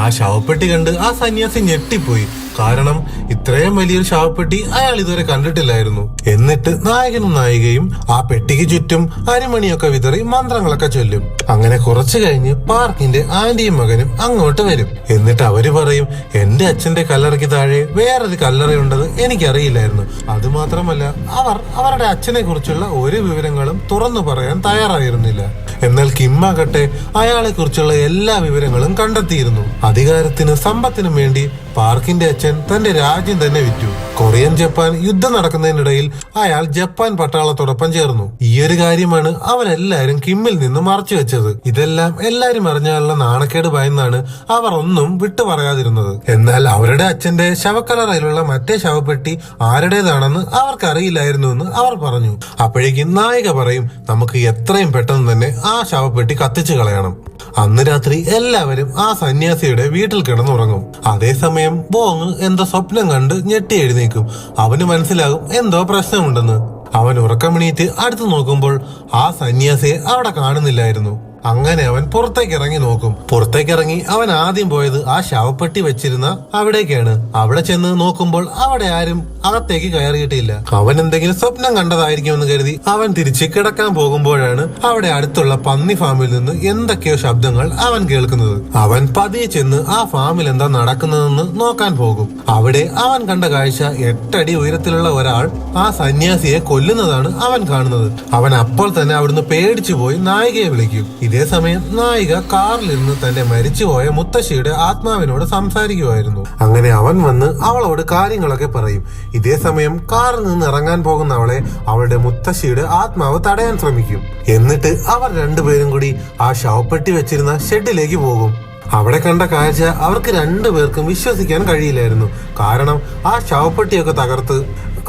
ആ ശവപ്പെട്ടി കണ്ട് ആ സന്യാസി ഞെട്ടിപ്പോയി. കാരണം ഇത്രയും വലിയൊരു ശവപ്പെട്ടി അയാൾ ഇതുവരെ കണ്ടിട്ടില്ലായിരുന്നു. എന്നിട്ട് നായകനും നായികയും ആ പെട്ടിക്ക് ചുറ്റും അരിമണിയൊക്കെ വിതറി മന്ത്രങ്ങളൊക്കെ ചൊല്ലും. അങ്ങനെ കുറച്ചു കഴിഞ്ഞ് പാർക്കിന്റെ ആന്റിയും മകനും അങ്ങോട്ട് വരും. എന്നിട്ട് അവര് പറയും, എന്റെ അച്ഛന്റെ കല്ലറയ്ക്ക് താഴെ വേറൊരു കല്ലറയുണ്ടത് എനിക്കറിയില്ലായിരുന്നു. അതുമാത്രമല്ല അവർ അവരുടെ അച്ഛനെ കുറിച്ചുള്ള ഒരു വിവരങ്ങളും തുറന്നു പറയാൻ തയ്യാറായിരുന്നില്ല. എന്നാൽ കിമ്മാകട്ടെ അയാളെ കുറിച്ചുള്ള എല്ലാ വിവരങ്ങളും കണ്ടെത്തിയിരുന്നു. അധികാരത്തിനും സമ്പത്തിനും വേണ്ടി പാർക്കിന്റെ അച്ഛൻ തന്റെ രാജ്യം തന്നെ വിറ്റു. കൊറിയൻ ജപ്പാൻ യുദ്ധം നടക്കുന്നതിനിടയിൽ അയാൾ ജപ്പാൻ പട്ടാളത്തോടൊപ്പം ചേർന്നു. ഈ ഒരു കാര്യമാണ് അവരെല്ലാരും കിമ്മിൽ നിന്ന് മറച്ചു വെച്ചത്. ഇതെല്ലാം എല്ലാരും അറിഞ്ഞാലുള്ള നാണക്കേട് ഭയന്നാണ് അവർ ഒന്നും വിട്ടു പറയാതിരുന്നത്. എന്നാൽ അവരുടെ അച്ഛന്റെ ശവക്കല്ലറയിലുള്ള മറ്റേ ശവപ്പെട്ടി ആരുടേതാണെന്ന് അവർക്കറിയില്ലായിരുന്നു എന്ന് അവർ പറഞ്ഞു. അപ്പോഴേക്കും നായിക പറയും, നമുക്ക് എത്രയും പെട്ടെന്ന് തന്നെ ആ ശവപ്പെട്ടി കത്തിച്ചു കളയണം. അന്ന് രാത്രി എല്ലാവരും ആ സന്യാസിയുടെ വീട്ടിൽ കിടന്നുറങ്ങും. അതേസമയം ബോങ് എന്തോ സ്വപ്നം കണ്ട് ഞെട്ടി എഴുന്നേക്കും. അവന് മനസ്സിലാകും എന്തോ പ്രശ്നമുണ്ടെന്ന്. അവൻ ഉറക്കമെണീറ്റ് അടുത്ത് നോക്കുമ്പോൾ ആ സന്യാസിയെ അവിടെ കാണുന്നില്ലായിരുന്നു. അങ്ങനെ അവൻ പുറത്തേക്കിറങ്ങി നോക്കും. പുറത്തേക്കിറങ്ങി അവൻ ആദ്യം പോയത് ആ ശവപ്പെട്ടി വെച്ചിരുന്ന അവിടേക്കാണ്. അവിടെ ചെന്ന് നോക്കുമ്പോൾ അവിടെ ആരും അകത്തേക്ക് കയറിയിട്ടില്ല. അവൻ എന്തെങ്കിലും സ്വപ്നം കണ്ടതായിരിക്കുമെന്ന് കരുതി അവൻ തിരിച്ച് കിടക്കാൻ പോകുമ്പോഴാണ് അവിടെ അടുത്തുള്ള പന്നി ഫാമിൽ നിന്ന് എന്തൊക്കെയോ ശബ്ദങ്ങൾ അവൻ കേൾക്കുന്നത്. അവൻ പതിയെ ചെന്ന് ആ ഫാമിൽ എന്താ നടക്കുന്നതെന്ന് നോക്കാൻ പോകും. അവിടെ അവൻ കണ്ട കാഴ്ച 8 അടി ഉയരത്തിലുള്ള ഒരാൾ ആ സന്യാസിയെ കൊല്ലുന്നതാണ് അവൻ കാണുന്നത്. അവൻ അപ്പോൾ തന്നെ അവിടുന്ന് പേടിച്ചു പോയി നായികയെ വിളിക്കും. ഇതേ സമയം നായിക കാറിലിരുന്ന് തന്റെ മരിച്ചുപോയ മുത്തശ്ശിയുടെ ആത്മാവിനോട് സംസാരിക്കുമായിരുന്നു. അങ്ങനെ അവൻ വന്ന് അവളോട് കാര്യങ്ങളൊക്കെ പറയും. ഇതേ സമയം കാറിൽ നിന്ന് ഇറങ്ങാൻ പോകുന്ന അവളെ അവളുടെ മുത്തശ്ശിയുടെ ആത്മാവ് തടയാൻ ശ്രമിക്കും. എന്നിട്ട് അവർ രണ്ടുപേരും കൂടി ആ ശവപ്പെട്ടി വെച്ചിരുന്ന ഷെഡിലേക്ക് പോകും. അവിടെ കണ്ട കാഴ്ച അവർക്ക് രണ്ടുപേർക്കും വിശ്വസിക്കാൻ കഴിയില്ലായിരുന്നു. കാരണം ആ ശവപ്പെട്ടിയൊക്കെ തകർത്ത്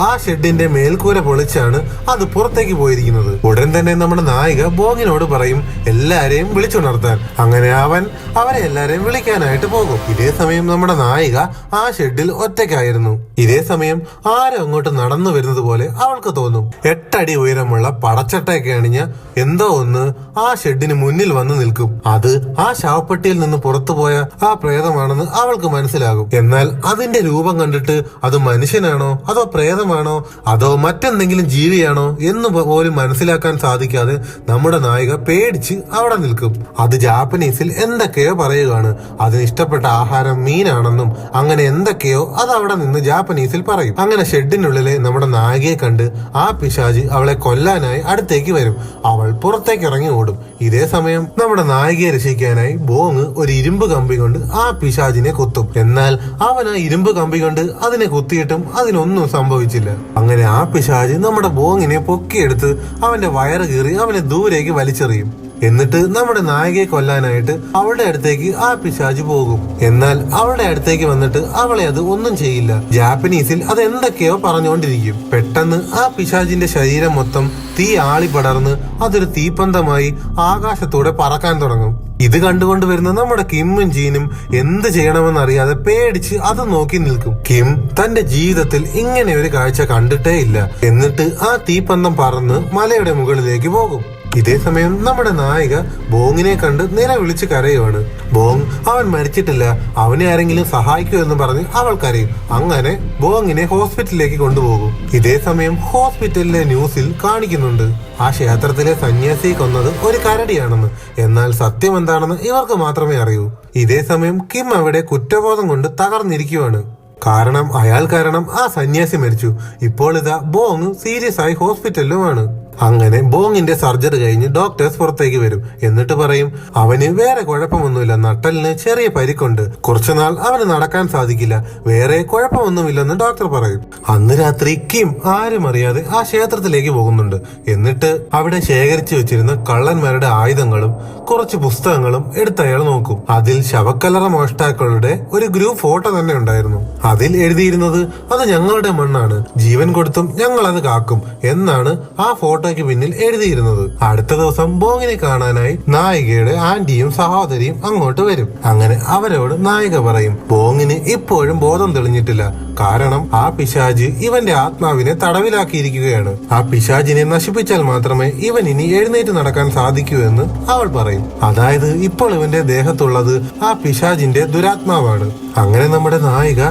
ആ ഷെഡിന്റെ മേൽക്കൂര പൊളിച്ചാണ് അത് പുറത്തേക്ക് പോയിരിക്കുന്നത്. ഉടൻ തന്നെ നമ്മുടെ നായിക ബോങ്ങിനോട് പറയും എല്ലാരെയും വിളിച്ചുണർത്താൻ. അങ്ങനെ അവൻ അവരെ എല്ലാരെയും വിളിക്കാനായിട്ട് പോകും. ഇതേ സമയം നമ്മുടെ നായിക ആ ഷെഡിൽ ഒറ്റയ്ക്കായിരുന്നു. ഇതേ സമയം ആരോ അങ്ങോട്ട് നടന്നു വരുന്നത് പോലെ അവൾക്ക് തോന്നും. 8 അടി ഉയരമുള്ള പടച്ചട്ടയൊക്കെ അണിഞ്ഞ എന്തോ ഒന്ന് ആ ഷെഡിന് മുന്നിൽ വന്ന് നിൽക്കും. അത് ആ ശവപ്പെട്ടിയിൽ നിന്ന് പുറത്തുപോയ ആ പ്രേതമാണെന്ന് അവൾക്ക് മനസ്സിലാകും. എന്നാൽ അതിന്റെ രൂപം കണ്ടിട്ട് അത് മനുഷ്യനാണോ അതോ പ്രേതമാണോ അതോ മറ്റെന്തെങ്കിലും ജീവിയാണോ എന്ന് പോലും മനസ്സിലാക്കാൻ സാധിക്കാതെ നമ്മുടെ നായിക പേടിച്ച് അവിടെ നിൽക്കും. അത് ജാപ്പനീസിൽ എന്തൊക്കെയോ പറയുകയാണ്. അതിന് ഇഷ്ടപ്പെട്ട ആഹാരം മീനാണെന്നും അങ്ങനെ എന്തൊക്കെയോ അത് അവിടെ നിന്ന് ജാപ്പനീസിൽ പറയും. അങ്ങനെ ഷെഡിനുള്ളിലെ നമ്മുടെ നായികയെ കണ്ട് ആ പിശാച് അവളെ കൊല്ലാനായി അടുത്തേക്ക് വരും. അവൾ പുറത്തേക്ക് ഇറങ്ങി ഓടും. ഇതേ സമയം നമ്മുടെ നായികയെ രക്ഷിക്കാനായി ബോങ് ഒരു ഇരുമ്പ് കമ്പി കൊണ്ട് ആ പിശാചിനെ കുത്തും. എന്നാൽ അവൻ ആ ഇരുമ്പ് കമ്പി കൊണ്ട് അതിനെ കുത്തിയിട്ടും അതിനൊന്നും സംഭവിച്ചില്ല. അങ്ങനെ ആ പിശാച് നമ്മുടെ ബോങ്ങിനെ പൊക്കിയെടുത്ത് അവന്റെ വയറ് കീറി അവനെ ദൂരേക്ക് വലിച്ചെറിയും. എന്നിട്ട് നമ്മുടെ നായികയെ കൊല്ലാനായിട്ട് അവളുടെ അടുത്തേക്ക് ആ പിശാച് പോകും. എന്നാൽ അവളുടെ അടുത്തേക്ക് വന്നിട്ട് അവളെ അത് ഒന്നും ചെയ്യില്ല. ജാപ്പനീസിൽ അത് എന്തൊക്കെയോ പറഞ്ഞുകൊണ്ടിരിക്കും. പെട്ടെന്ന് ആ പിശാചിന്റെ ശരീരം മൊത്തം തീ ആളി പടർന്ന് അതൊരു തീപ്പന്തമായി ആകാശത്തൂടെ പറക്കാൻ തുടങ്ങും. ഇത് കണ്ടുകൊണ്ട് വരുന്ന നമ്മുടെ കിമ്മും ജീനും എന്ത് ചെയ്യണമെന്നറിയാതെ പേടിച്ച് അത് നോക്കി നിൽക്കും. കിം തന്റെ ജീവിതത്തിൽ ഇങ്ങനെ ഒരു കാഴ്ച കണ്ടിട്ടേ ഇല്ല. എന്നിട്ട് ആ തീപ്പന്തം പറന്ന് മലയുടെ മുകളിലേക്ക് പോകും. ഇതേ സമയം നമ്മുടെ നായിക ബോങ്ങിനെ കണ്ട് നിലവിളിച്ച് കരയുവാണ്. ബോങ് അവൻ മരിച്ചിട്ടില്ല, അവനെ ആരെങ്കിലും സഹായിക്കൂ എന്ന് പറഞ്ഞ് അവൾ കരയും. അങ്ങനെ ബോങ്ങിനെ ഹോസ്പിറ്റലിലേക്ക് കൊണ്ടുപോകും. ഇതേ സമയം ഹോസ്പിറ്റലിലെ ന്യൂസിൽ കാണിക്കുന്നുണ്ട് ആ ക്ഷേത്രത്തിലെ സന്യാസിയെ കൊന്നത് ഒരു കരടിയാണെന്ന്. എന്നാൽ സത്യം എന്താണെന്ന് ഇവർക്ക് മാത്രമേ അറിയൂ. ഇതേ സമയം കിം അവിടെ കുറ്റബോധം കൊണ്ട് തകർന്നിരിക്കുവാണ്. കാരണം അയാൾ കാരണം ആ സന്യാസി മരിച്ചു. ഇപ്പോൾ ഇതാ ബോങ് സീരിയസ് ആയി ഹോസ്പിറ്റലിലുമാണ്. അങ്ങനെ ബോങ്ങിന്റെ സർജറി കഴിഞ്ഞ് ഡോക്ടേഴ്സ് പുറത്തേക്ക് വരും. എന്നിട്ട് പറയും അവന് വേറെ കുഴപ്പമൊന്നുമില്ല, നട്ടലിന് ചെറിയ പരിക്കുണ്ട്, കുറച്ചുനാൾ അവന് നടക്കാൻ സാധിക്കില്ല, വേറെ കുഴപ്പമൊന്നുമില്ലെന്ന് ഡോക്ടർ പറയും. അന്ന് രാത്രി കിം ആരും അറിയാതെ ആ ക്ഷേത്രത്തിലേക്ക് പോകുന്നുണ്ട്. എന്നിട്ട് അവിടെ ശേഖരിച്ചു വെച്ചിരുന്ന കള്ളന്മാരുടെ ആയുധങ്ങളും കുറച്ച് പുസ്തകങ്ങളും എടുത്ത് അയാൾ നോക്കും. അതിൽ ശവക്കല്ലറ മോഷ്ടാക്കളുടെ ഒരു ഗ്രൂപ്പ് ഫോട്ടോ തന്നെ ഉണ്ടായിരുന്നു. അതിൽ എഴുതിയിരുന്നത് അത് ഞങ്ങളുടെ മണ്ണാണ്, ജീവൻ കൊടുത്തും ഞങ്ങൾ അത് കാക്കും എന്നാണ് ആ ഫോട്ടോയ്ക്ക് പിന്നിൽ എഴുതിയിരുന്നത്. അടുത്ത ദിവസം ബോങ്ങിനെ കാണാനായി നായികയുടെ ആന്റിയും സഹോദരിയും അങ്ങോട്ട് വരും. അങ്ങനെ അവരോട് നായിക പറയും ബോങ്ങിന് ഇപ്പോഴും ബോധം തെളിഞ്ഞിട്ടില്ല, കാരണം ആ പിശാച് ഇവന്റെ ആത്മാവിനെ തടവിലാക്കിയിരിക്കുകയാണ്. ആ പിശാചിനെ നശിപ്പിച്ചാൽ മാത്രമേ ഇവൻ ഇനി എഴുന്നേറ്റ് നടക്കാൻ സാധിക്കൂ എന്ന് അവൾ പറയും. അതായത് ഇപ്പോൾ ഇവന്റെ ദേഹത്തുള്ളത് ആ പിശാചിന്റെ ദുരാത്മാവാണ്. അങ്ങനെ നമ്മുടെ നായിക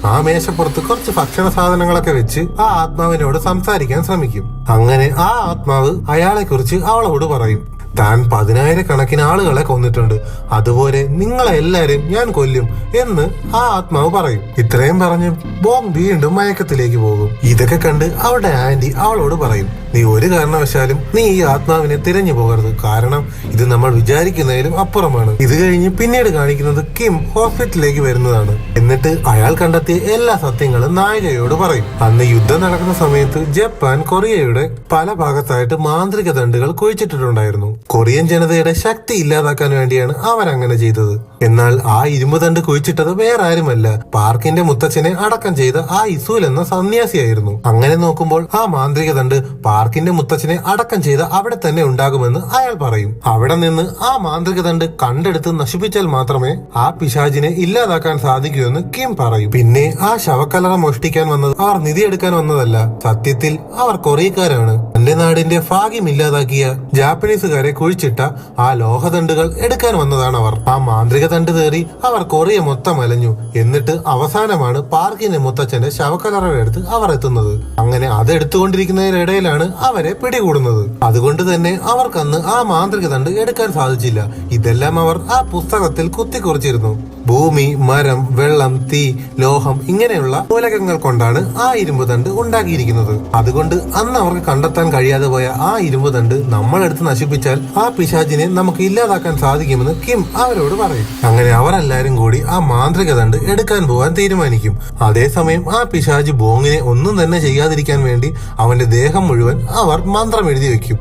ആ മേശപ്പുറത്ത് കുറച്ച് ഭക്ഷണ സാധനങ്ങളൊക്കെ വെച്ച് ആ ആത്മാവിനോട് സംസാരിക്കാൻ ശ്രമിക്കും. അങ്ങനെ ആ ആത്മാവ് അയാളെ കുറിച്ച് അവളോട് പറയും താൻ 10,000 ആളുകളെ കൊന്നിട്ടുണ്ട്, അതുപോലെ നിങ്ങളെ എല്ലാരും ഞാൻ കൊല്ലും എന്ന് ആ ആത്മാവ് പറയും. ഇത്രയും പറഞ്ഞ് ബോങ് വീണ്ടും മയക്കത്തിലേക്ക് പോകും. ഇതൊക്കെ കണ്ട് അവളുടെ ആന്റി അവളോട് പറയും നീ ഒരു കാരണവശാലും നീ ഈ ആത്മാവിനെ തിരഞ്ഞു പോകരുത്, കാരണം ഇത് നമ്മൾ വിചാരിക്കുന്നതിലും അപ്പുറമാണ്. ഇത് കഴിഞ്ഞ് പിന്നീട് കാണിക്കുന്നത് കിം ഹോസ്പിറ്റലിലേക്ക് വരുന്നതാണ്. എന്നിട്ട് അയാൾ കണ്ടെത്തിയ എല്ലാ സത്യങ്ങളും നായികയോട് പറയും. അന്ന് യുദ്ധം നടക്കുന്ന സമയത്ത് ജപ്പാൻ കൊറിയയുടെ പല ഭാഗത്തായിട്ട് മാന്ത്രിക ദണ്ടുകൾ കുഴിച്ചിട്ടിട്ടുണ്ടായിരുന്നു. കൊറിയൻ ജനതയുടെ ശക്തി ഇല്ലാതാക്കാൻ വേണ്ടിയാണ് അവരങ്ങനെ ചെയ്തത്. എന്നാൽ ആ ഇരുമ്പ് ദണ്ട് കുഴിച്ചിട്ടത് വേറെ ആരുമല്ല, പാർക്കിന്റെ മുത്തച്ഛനെ അടക്കം ചെയ്ത ആ ഇസൂൽ എന്ന സന്യാസിയായിരുന്നു. അങ്ങനെ നോക്കുമ്പോൾ ആ മാന്ത്രിക ദണ്ട് പാർക്കിന്റെ മുത്തച്ഛനെ അടക്കം ചെയ്ത അവിടെ തന്നെ ഉണ്ടാകുമെന്ന് അയാൾ പറയും. അവിടെ നിന്ന് ആ മാന്ത്രിക ദണ്ട് കണ്ടെടുത്ത് നശിപ്പിച്ചാൽ മാത്രമേ ആ പിശാചിനെ ഇല്ലാതാക്കാൻ സാധിക്കൂ എന്ന് കിം പറയും. പിന്നെ ആ ശവക്കല്ലറ മോഷ്ടിക്കാൻ വന്നത് അവർ നിധി എടുക്കാൻ വന്നതല്ല, സത്യത്തിൽ അവർ കൊറിയക്കാരാണ്. തന്റെ നാടിന്റെ ഭാഗ്യം ഇല്ലാതാക്കിയ ജാപ്പനീസുകാരെ കുഴിച്ചിട്ട ആ ലോഹദണ്ടുകൾ എടുക്കാൻ വന്നതാണ് അവർ. ആ മാന്ത്രിക ദണ്ട് തേറി അവർ കൊറിയ മൊത്തം അലഞ്ഞു. എന്നിട്ട് അവസാനമാണ് പാർക്കിന്റെ മുത്തച്ഛന്റെ ശവക്കല്ലറയുടെ അടുത്ത് അവർ എത്തുന്നത്. അങ്ങനെ അത് എടുത്തുകൊണ്ടിരിക്കുന്നതിനിടയിലാണ് അവരെ പിടികൂടുന്നത്. അതുകൊണ്ട് തന്നെ അവർക്കന്ന് ആ മാന്ത്രിക ദണ്ട് എടുക്കാൻ സാധിച്ചില്ല. ഇതെല്ലാം അവർ ആ പുസ്തകത്തിൽ കുത്തിക്കുറിച്ചിരുന്നു. ഭൂമി, മരം, വെള്ളം, തീ, ലോഹം ഇങ്ങനെയുള്ള മൂലകങ്ങൾ കൊണ്ടാണ് ആ ഇരുമ്പ് ദണ്ട് ഉണ്ടാക്കിയിരിക്കുന്നത്. അതുകൊണ്ട് അന്ന് അവർക്ക് കണ്ടെത്താൻ കഴിയാതെ പോയ ആ ഇരുമ്പ് ദണ്ട് നമ്മളെടുത്ത് നശിപ്പിച്ചാൽ ആ പിശാചിനെ നമുക്ക് ഇല്ലാതാക്കാൻ സാധിക്കുമെന്ന് കിം അവരോട് പറയും. അങ്ങനെ അവരെല്ലാരും കൂടി ആ മാന്ത്രിക ദണ്ട് എടുക്കാൻ പോകാൻ തീരുമാനിക്കും. അതേസമയം ആ പിശാച് ബോങ്ങിനെ ഒന്നും തന്നെ ചെയ്യാതിരിക്കാൻ വേണ്ടി അവന്റെ ദേഹം മുഴുവൻ അവർ മന്ത്രം എഴുതി വെക്കും.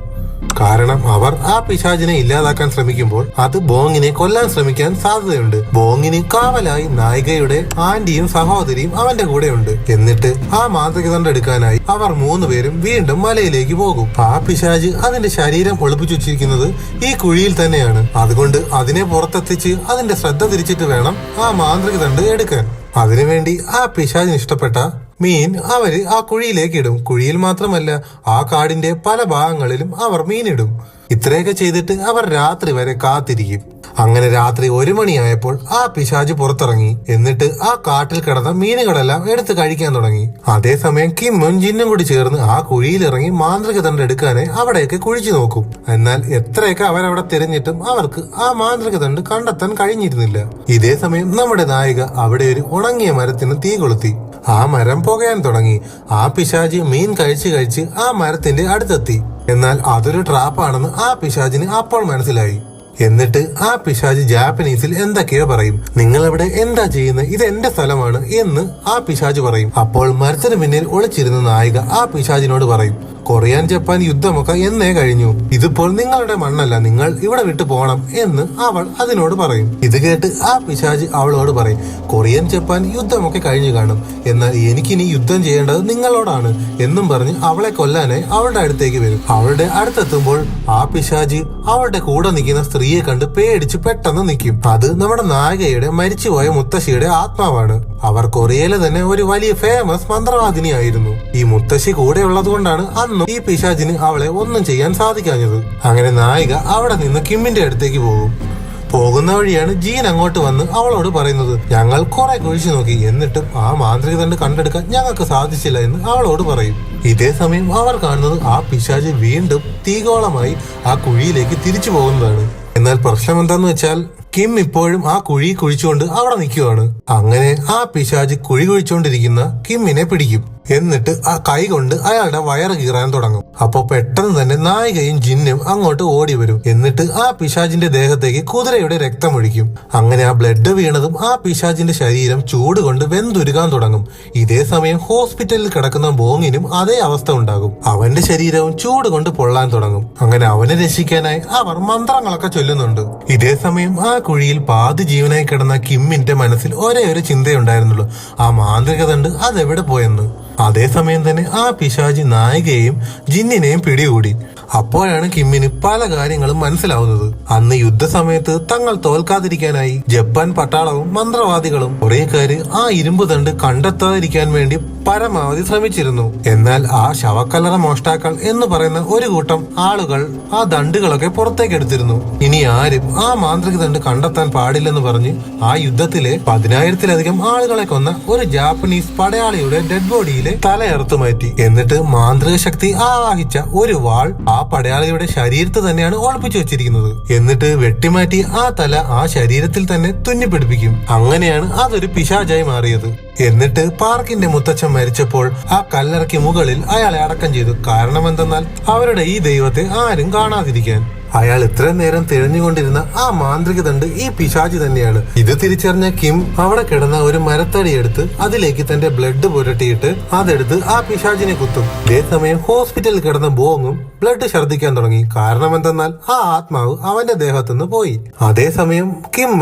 കാരണം അവർ ആ പിശാചിനെ ഇല്ലാതാക്കാൻ ശ്രമിക്കുമ്പോൾ അത് ബോങ്ങിനെ കൊല്ലാൻ ശ്രമിക്കാൻ സാധ്യതയുണ്ട്. ബോങ്ങിന് കാവലായി നായികയുടെ ആന്റിയും സഹോദരിയും അവന്റെ കൂടെയുണ്ട്. എന്നിട്ട് ആ മാന്ത്രിക ദണ്ഡ് എടുക്കാനായി അവർ 3 പേരും വീണ്ടും മലയിലേക്ക് പോകും. ആ പിശാച് അതിന്റെ ശരീരം ഒളിപ്പിച്ചു വെച്ചിരിക്കുന്നത് ഈ കുഴിയിൽ തന്നെയാണ്. അതുകൊണ്ട് അതിനെ പുറത്തെത്തിച്ച് അതിന്റെ ശ്രദ്ധ തിരിച്ചിട്ട് വേണം ആ മാന്ത്രിക ദണ്ഡ് എടുക്കാൻ. അതിനുവേണ്ടി ആ പിശാചിന് ഇഷ്ടപ്പെട്ട മീൻ അവര് ആ കുഴിയിലേക്ക് ഇടും. കുഴിയിൽ മാത്രമല്ല, ആ കാടിന്റെ പല ഭാഗങ്ങളിലും അവർ മീനിടും. ഇത്രയൊക്കെ ചെയ്തിട്ട് അവർ രാത്രി വരെ കാത്തിരിക്കും. അങ്ങനെ രാത്രി 1 മണിയായപ്പോൾ ആ പിശാച് പുറത്തിറങ്ങി. എന്നിട്ട് ആ കാട്ടിൽ കിടന്ന മീനുകളെല്ലാം എടുത്ത് കഴിക്കാൻ തുടങ്ങി. അതേസമയം കിമ്മും ജിന്നും കൂടി ചേർന്ന് ആ കുഴിയിലിറങ്ങി മാന്ത്രിക ദണ്ഡ് എടുക്കാനായി അവിടെയൊക്കെ കുഴിച്ചു നോക്കും. എന്നാൽ എത്രയൊക്കെ അവരവിടെ തിരഞ്ഞിട്ടും അവർക്ക് ആ മാന്ത്രിക ദണ്ഡ് കണ്ടെത്താൻ കഴിഞ്ഞിരുന്നില്ല. ഇതേ സമയം നമ്മുടെ നായിക അവിടെ ഒരു ഉണങ്ങിയ മരത്തിന് തീ കൊളുത്തി. ആ മരം പുകയാൻ തുടങ്ങി. ആ പിശാച് മീൻ കഴിച്ച് ആ മരത്തിന്റെ അടുത്തെത്തി. എന്നാൽ അതൊരു ട്രാപ്പാണെന്ന് ആ പിശാചിന് അപ്പോൾ മനസ്സിലായി. എന്നിട്ട് ആ പിശാച് ജാപ്പനീസിൽ എന്തൊക്കെയോ പറയും. നിങ്ങൾ ഇവിടെ എന്താ ചെയ്യുന്നത്? ഇത് എന്റെ സ്ഥലമാണ് എന്ന് ആ പിശാച് പറയും. അപ്പോൾ മരത്തിന് പിന്നിൽ ഒളിച്ചിരുന്ന നായിക ആ പിശാചിനോട് പറയും, കൊറിയൻ ജപ്പാൻ യുദ്ധമൊക്കെ എന്നേ കഴിഞ്ഞു. ഇതിപ്പോൾ നിങ്ങളുടെ മണ്ണല്ല, നിങ്ങൾ ഇവിടെ വിട്ടു പോകണം എന്ന് അവൾ അതിനോട് പറയും. ഇത് കേട്ട് ആ പിശാച് അവളോട് പറയും, കൊറിയൻ ജപ്പാൻ യുദ്ധമൊക്കെ കഴിഞ്ഞു കാണും, എന്നാൽ എനിക്കിനി യുദ്ധം ചെയ്യേണ്ടത് നിങ്ങളോടാണ് എന്നും പറഞ്ഞ് അവളെ കൊല്ലാനായി അവളുടെ അടുത്തേക്ക് വരും. അവളുടെ അടുത്തെത്തുമ്പോൾ ആ പിശാച് അവളുടെ കൂടെ നിൽക്കുന്ന സ്ത്രീയെ കണ്ട് പേടിച്ച് പെട്ടെന്ന് നിൽക്കും. അത് നമ്മുടെ നായികയുടെ മരിച്ചുപോയ മുത്തശ്ശിയുടെ ആത്മാവാണ്. അവർ കൊറിയയിലെ തന്നെ ഒരു വലിയ ഫേമസ് മന്ത്രവാദിനിയായിരുന്നു. ഈ മുത്തശ്ശി കൂടെ ഉള്ളത് കൊണ്ടാണ് അന്നും ഈ പിശാചിന് അവളെ ഒന്നും ചെയ്യാൻ സാധിക്കാഞ്ഞത്. അങ്ങനെ നായിക അവിടെ നിന്ന് കിമ്മിന്റെ അടുത്തേക്ക് പോകുന്ന വഴിയാണ് ജീൻ അങ്ങോട്ട് വന്ന് അവളോട് പറയുന്നത്, ഞങ്ങൾ കുറെ കുഴിച്ചു നോക്കി, എന്നിട്ടും ആ മാന്ത്രിക ദണ്ഡ് കണ്ടെടുക്കാൻ ഞങ്ങൾക്ക് സാധിച്ചില്ല എന്ന് അവളോട് പറയും. ഇതേ സമയം അവർ കാണുന്നത് ആ പിശാച് വീണ്ടും തീഗോളമായി ആ കുഴിയിലേക്ക് തിരിച്ചു പോകുന്നതാണ്. എന്നാൽ പ്രശ്നം എന്താന്ന് വെച്ചാൽ കിം ഇപ്പോഴും ആ കുഴി കുഴിച്ചുകൊണ്ട് അവിടെ നിൽക്കുവാണ്. അങ്ങനെ ആ പിശാച് കുഴി കുഴിച്ചുകൊണ്ടിരിക്കുന്ന കിമ്മിനെ പിടിക്കും. എന്നിട്ട് ആ കൈ കൊണ്ട് അയാളുടെ വയറ് കീറാൻ തുടങ്ങും. അപ്പൊ പെട്ടെന്ന് തന്നെ നായികയും ജിന്നും അങ്ങോട്ട് ഓടി വരും. എന്നിട്ട് ആ പിശാചിന്റെ ദേഹത്തേക്ക് കുതിരയുടെ രക്തം ഒഴിക്കും. അങ്ങനെ ആ ബ്ലഡ് വീണതും ആ പിശാചിന്റെ ശരീരം ചൂട് കൊണ്ട് വെന്തുരുകാൻ തുടങ്ങും. ഇതേ സമയം ഹോസ്പിറ്റലിൽ കിടക്കുന്ന ബോങ്ങിനും അതേ അവസ്ഥ ഉണ്ടാകും. അവന്റെ ശരീരവും ചൂട് കൊണ്ട് പൊള്ളാൻ തുടങ്ങും. അങ്ങനെ അവനെ രക്ഷിക്കാനായി അവർ മന്ത്രങ്ങളൊക്കെ ചൊല്ലുന്നുണ്ട്. ഇതേ സമയം ആ കുഴിയിൽ പാതി ജീവനായി കിടന്ന കിമ്മിന്റെ മനസ്സിൽ ഒരേ ഒരു ചിന്തയുണ്ടായിരുന്നുള്ളൂ, ആ മാന്ത്രിക ദണ്ഡ് അതെവിടെ പോയെന്ന്. അതേസമയം തന്നെ ആ പിശാചി നായികയെയും ജിന്നിനെയും പിടികൂടി. അപ്പോഴാണ് കിമ്മിന് പല കാര്യങ്ങളും മനസ്സിലാവുന്നത്. അന്ന് യുദ്ധസമയത്ത് തങ്ങൾ തോൽക്കാതിരിക്കാനായി ജപ്പാൻ പട്ടാളവും മന്ത്രവാദികളും കുറേക്കാര് ആ ഇരുമ്പ് ദണ്ഡ് കണ്ടെത്താതിരിക്കാൻ വേണ്ടി പരമാവധി ശ്രമിച്ചിരുന്നു. എന്നാൽ ആ ശവക്കല്ലറ മോഷ്ടാക്കൾ എന്ന് പറയുന്ന ഒരു കൂട്ടം ആളുകൾ ആ ദണ്ഡുകളൊക്കെ പുറത്തേക്ക് എടുത്തിരുന്നു. ഇനി ആരും ആ മാന്ത്രിക ദണ്ഡ് കണ്ടെത്താൻ പാടില്ലെന്ന് പറഞ്ഞ് ആ യുദ്ധത്തിലെ 10,000-ലധികം ആളുകളെ കൊന്ന ഒരു ജാപ്പനീസ് പടയാളിയുടെ ഡെഡ് ബോഡിയിലെ തലയറുത്തു മാറ്റി. എന്നിട്ട് മാന്ത്രിക ശക്തി ആവാഹിച്ച ഒരു വാൾ ആ പടയാളിയുടെ ശരീരത്തിൽ തന്നെയാണ് ഒളിപ്പിച്ചു വെച്ചിരിക്കുന്നത്. എന്നിട്ട് വെട്ടിമാറ്റി ആ തല ആ ശരീരത്തിൽ തന്നെ തുന്നിപ്പിടിപ്പിക്കും. അങ്ങനെയാണ് അതൊരു പിശാചായി മാറിയത്. എന്നിട്ട് പാർക്കിന്റെ മുത്തച്ഛൻ മരിച്ചപ്പോൾ ആ കല്ലറയ്ക്ക് മുകളിൽ അയാളെ അടക്കം ചെയ്തു. കാരണം എന്തെന്നാൽ അവരുടെ ഈ ദൈവത്തെ ആരും കാണാതിരിക്കാൻ. അയാൾ ഇത്രയും നേരം തിരഞ്ഞുകൊണ്ടിരുന്ന ആ മാന്ത്രിക ദണ്ഡ് ഈ പിശാചി തന്നെയാണ്. ഇത് തിരിച്ചറിഞ്ഞ കിം അവിടെ കിടന്ന ഒരു മരത്തടി എടുത്ത് അതിലേക്ക് തന്റെ ബ്ലഡ് പുരട്ടിയിട്ട് അതെടുത്ത് ആ പിശാചിനെ കുത്തും. ഇതേസമയം ഹോസ്പിറ്റലിൽ കിടന്ന ബോങ്ങും ബ്ലഡ് ഛർദ്ദിക്കാൻ തുടങ്ങി. കാരണം എന്തെന്നാൽ ആ ആത്മാവ് അവന്റെ ദേഹത്തുനിന്ന് പോയി. അതേസമയം കിം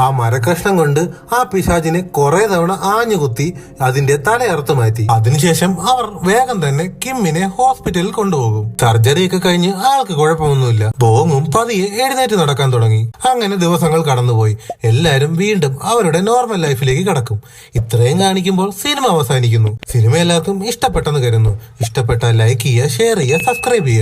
ആ മരക്കഷ്ണം കൊണ്ട് ആ പിശാചിനെ കുറെ തവണ ആഞ്ഞു കുത്തി അതിന്റെ തലയറുത്തു മാറ്റി. അതിനുശേഷം അവർ വേഗം തന്നെ കിമ്മിനെ ഹോസ്പിറ്റലിൽ കൊണ്ടുപോകും. സർജറിയൊക്കെ കഴിഞ്ഞ് ആൾക്ക് കുഴപ്പമൊന്നുമില്ല. ബോങ്ങും പതിയെ എഴുന്നേറ്റ് നടക്കാൻ തുടങ്ങി. അങ്ങനെ ദിവസങ്ങൾ കടന്നുപോയി. എല്ലാരും വീണ്ടും അവരുടെ നോർമൽ ലൈഫിലേക്ക് കടക്കും. ഇത്രയും കാണിക്കുമ്പോൾ സിനിമ അവസാനിക്കുന്നു. സിനിമ എല്ലാവർക്കും ഇഷ്ടപ്പെട്ടെന്ന് കരുതുന്നു. ഇഷ്ടപ്പെട്ടാൽ ലൈക്ക് ചെയ്യുക, ഷെയർ ചെയ്യുക, സബ്സ്ക്രൈബ് ചെയ്യുക.